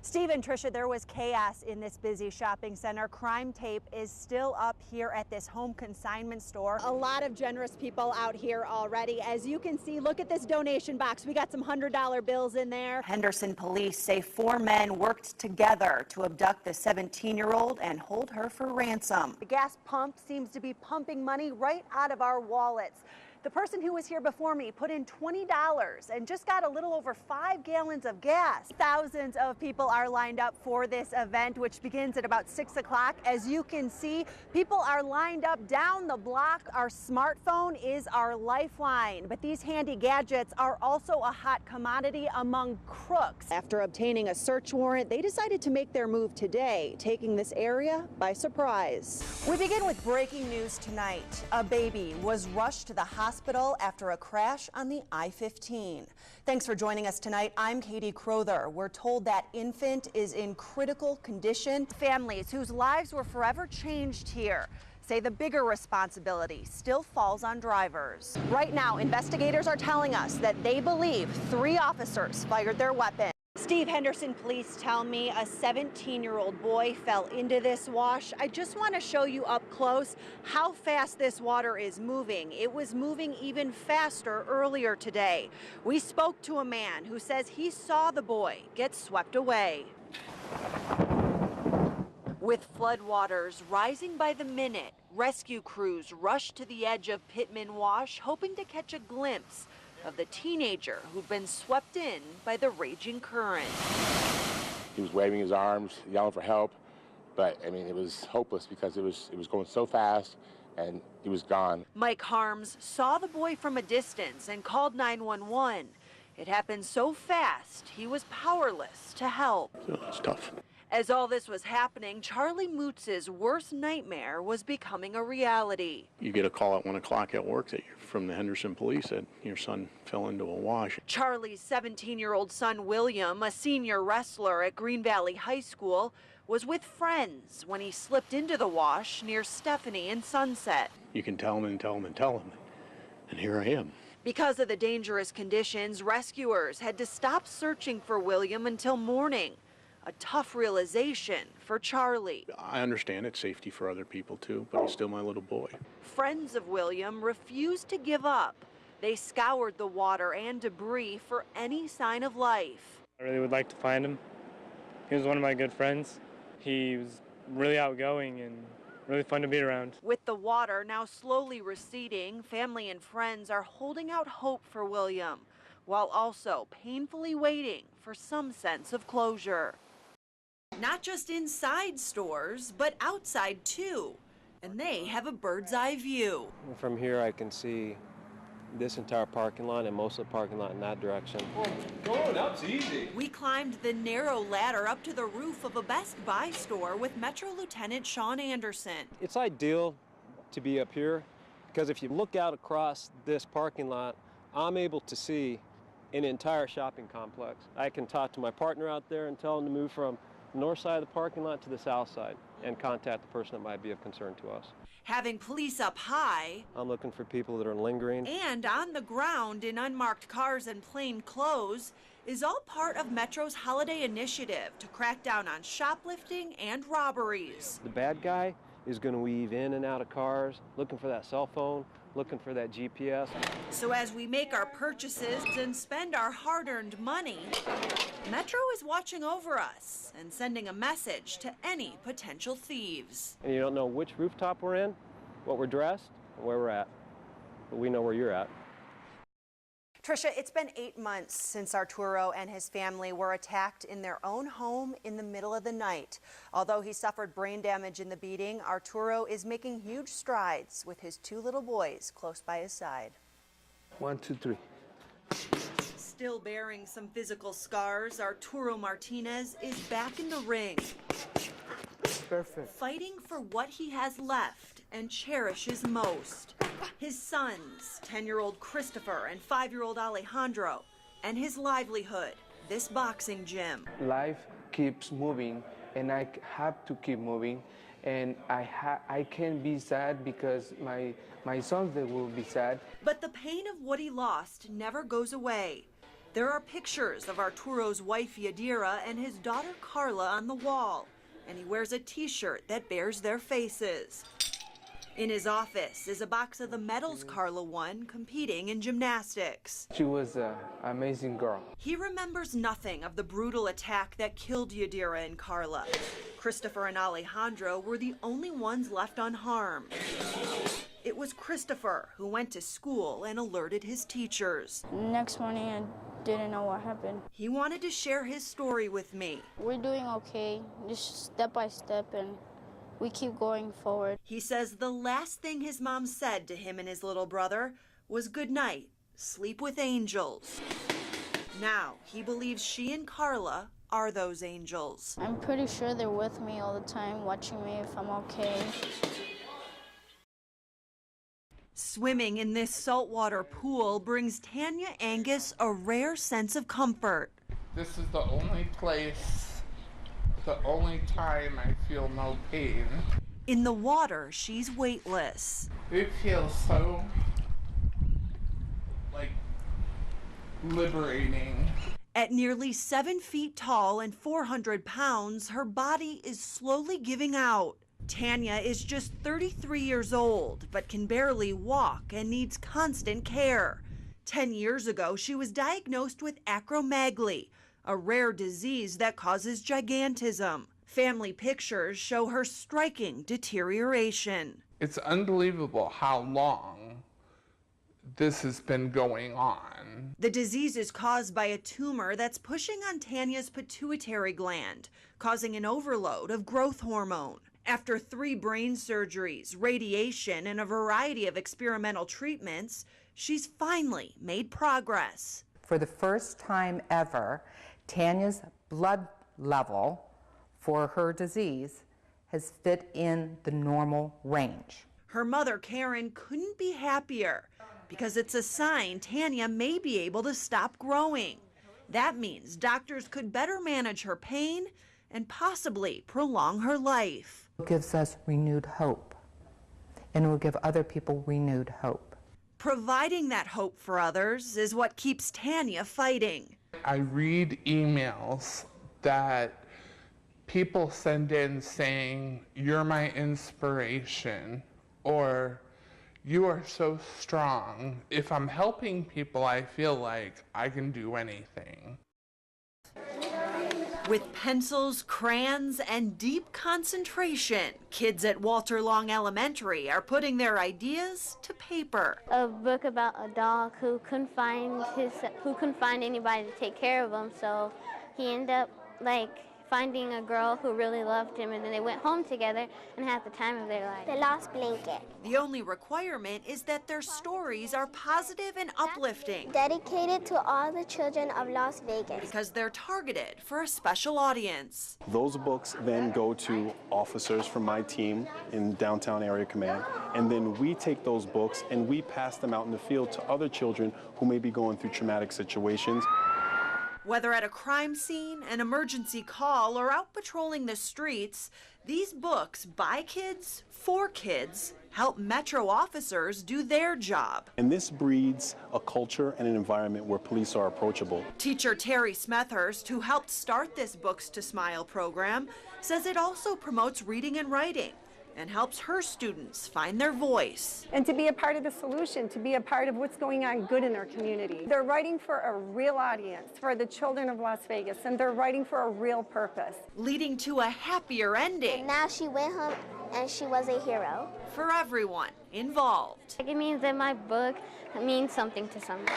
Steve and Tricia, there was chaos in this busy shopping center. Crime tape is still up here at this home consignment store. A lot of generous people out here already. As you can see, look at this donation box. We got some $100 bills in there. Henderson police say 4 men worked together to abduct the 17-year-old and hold her for ransom. The gas pump seems to be pumping money right out of our wallets. The person who was here before me put in $20 and just got a little over 5 gallons of gas. Thousands of people are lined up for this event, which begins at about 6 o'clock. As you can see, people are lined up down the block. Our smartphone is our lifeline, but these handy gadgets are also a hot commodity among crooks. After obtaining a search warrant, they decided to make their move today, taking this area by surprise. We begin with breaking news tonight. A baby was rushed to the hospital after a crash on the I-15. Thanks for joining us tonight. I'm Katie Crowther. We're told that infant is in critical condition. Families whose lives were forever changed here say the bigger responsibility still falls on drivers. Right now, investigators are telling us that they believe 3 officers fired their weapon. Steve, Henderson police tell me a 17-year-old boy fell into this wash. I just want to show you up close how fast this water is moving. It was moving even faster earlier today. We spoke to a man who says he saw the boy get swept away. With floodwaters rising by the minute, rescue crews rushed to the edge of Pittman Wash, hoping to catch a glimpse of the teenager who'd been swept in by the raging current. He was waving his arms, yelling for help, but I mean, it was hopeless because it was going so fast and he was gone. Mike Harms saw the boy from a distance and called 911. It happened so fast, he was powerless to help. It's tough. As all this was happening, Charlie Mootz's worst nightmare was becoming a reality. You get a call at 1 o'clock at work from the Henderson police that your son fell into a wash. Charlie's 17-year-old son, William, a senior wrestler at Green Valley High School, was with friends when he slipped into the wash near Stephanie and Sunset. You can tell him and tell him and tell him, and here I am. Because of the dangerous conditions, rescuers had to stop searching for William until morning. A tough realization for Charlie. I understand it's safety for other people too, but he's still my little boy. Friends of William refused to give up. They scoured the water and debris for any sign of life. I really would like to find him. He was one of my good friends. He was really outgoing and really fun to be around. With the water now slowly receding, family and friends are holding out hope for William, while also painfully waiting for some sense of closure. Not just inside stores, but outside too. And they have a bird's eye view. From here I can see this entire parking lot and most of the parking lot in that direction. Going up's easy. We climbed the narrow ladder up to the roof of a Best Buy store with Metro Lieutenant Sean Anderson. It's ideal to be up here because if you look out across this parking lot, I'm able to see an entire shopping complex. I can talk to my partner out there and tell him to move from the north side of the parking lot to the south side and contact the person that might be of concern to us. Having police up high, I'm looking for people that are lingering. And on the ground in unmarked cars and plain clothes is all part of Metro's holiday initiative to crack down on shoplifting and robberies. The bad guy is going to weave in and out of cars, looking for that cell phone, looking for that GPS. So as we make our purchases and spend our hard-earned money, Metro is watching over us and sending a message to any potential thieves. And you don't know which rooftop we're in, what we're dressed, and where we're at. But we know where you're at. Tricia, it's been 8 months since Arturo and his family were attacked in their own home in the middle of the night. Although he suffered brain damage in the beating, Arturo is making huge strides with his 2 little boys close by his side. 1, 2, 3. Still bearing some physical scars, Arturo Martinez is back in the ring. Perfect. Fighting for what he has left and cherishes most. His sons, 10-year-old Christopher and 5-year-old Alejandro, and his livelihood, this boxing gym. Life keeps moving, and I have to keep moving, and I can't be sad because my sons, they will be sad. But the pain of what he lost never goes away. There are pictures of Arturo's wife Yadira and his daughter Carla on the wall, and he wears a t-shirt that bears their faces. In his office is a box of the medals Carla won competing in gymnastics. She was an amazing girl. He remembers nothing of the brutal attack that killed Yadira and Carla. Christopher and Alejandro were the only ones left unharmed. It was Christopher who went to school and alerted his teachers. Next morning, I didn't know what happened. He wanted to share his story with me. We're doing okay, just step by step, and we keep going forward. He says the last thing his mom said to him and his little brother was good night, sleep with angels. Now he believes she and Carla are those angels. I'm pretty sure they're with me all the time, watching me if I'm okay. Swimming in this saltwater pool brings Tanya Angus a rare sense of comfort. This is the only place, the only time I feel no pain. In the water, she's weightless. It feels so, liberating. At nearly 7 feet tall and 400 pounds, her body is slowly giving out. Tanya is just 33 years old, but can barely walk and needs constant care. 10 years ago, she was diagnosed with acromegaly, a rare disease that causes gigantism. Family pictures show her striking deterioration. It's unbelievable how long this has been going on. The disease is caused by a tumor that's pushing on Tanya's pituitary gland, causing an overload of growth hormone. After 3 brain surgeries, radiation, and a variety of experimental treatments, she's finally made progress. For the first time ever, Tanya's blood level for her disease has fit in the normal range. Her mother, Karen, couldn't be happier because it's a sign Tanya may be able to stop growing. That means doctors could better manage her pain and possibly prolong her life. It gives us renewed hope, and it will give other people renewed hope. Providing that hope for others is what keeps Tanya fighting. I read emails that people send in saying, "You're my inspiration," or "You are so strong." If I'm helping people, I feel like I can do anything. With pencils, crayons, and deep concentration, kids at Walter Long Elementary are putting their ideas to paper. A book about a dog who couldn't find anybody to take care of him, so he ended up finding a girl who really loved him, and then they went home together and had the time of their life. The Lost Blanket. The only requirement is that their stories are positive and uplifting. Dedicated to all the children of Las Vegas. Because they're targeted for a special audience. Those books then go to officers from my team in Downtown Area Command, and then we take those books and we pass them out in the field to other children who may be going through traumatic situations. Whether at a crime scene, an emergency call, or out patrolling the streets, these books by kids, for kids, help Metro officers do their job. And this breeds a culture and an environment where police are approachable. Teacher Terry Smethurst, who helped start this Books to Smile program, says it also promotes reading and writing and helps her students find their voice. And to be a part of the solution, to be a part of what's going on good in their community. They're writing for a real audience, for the children of Las Vegas, and they're writing for a real purpose. Leading to a happier ending. And now she went home and she was a hero. For everyone involved. It means that my book means something to somebody.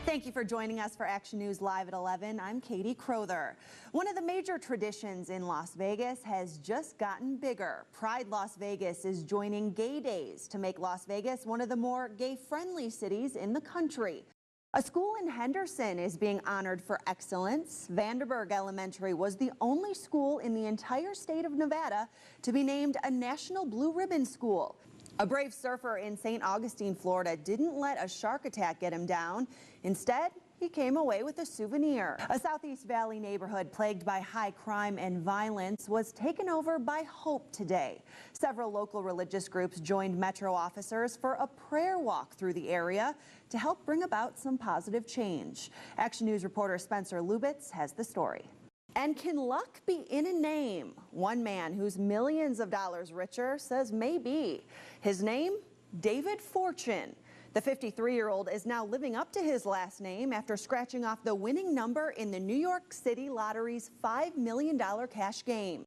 Thank you for joining us for Action News Live at 11. I'm Katie Crowther. One of the major traditions in Las Vegas has just gotten bigger. Pride Las Vegas is joining Gay Days to make Las Vegas one of the more gay-friendly cities in the country. A school in Henderson is being honored for excellence. Vanderburg Elementary was the only school in the entire state of Nevada to be named a National Blue Ribbon School. A brave surfer in St. Augustine, Florida, didn't let a shark attack get him down. Instead, he came away with a souvenir. A Southeast Valley neighborhood plagued by high crime and violence was taken over by hope today. Several local religious groups joined Metro officers for a prayer walk through the area to help bring about some positive change. Action News reporter Spencer Lubitz has the story. And can luck be in a name? One man who's millions of dollars richer says maybe. His name? David Fortune. The 53-year-old is now living up to his last name after scratching off the winning number in the New York City Lottery's $5 million cash game.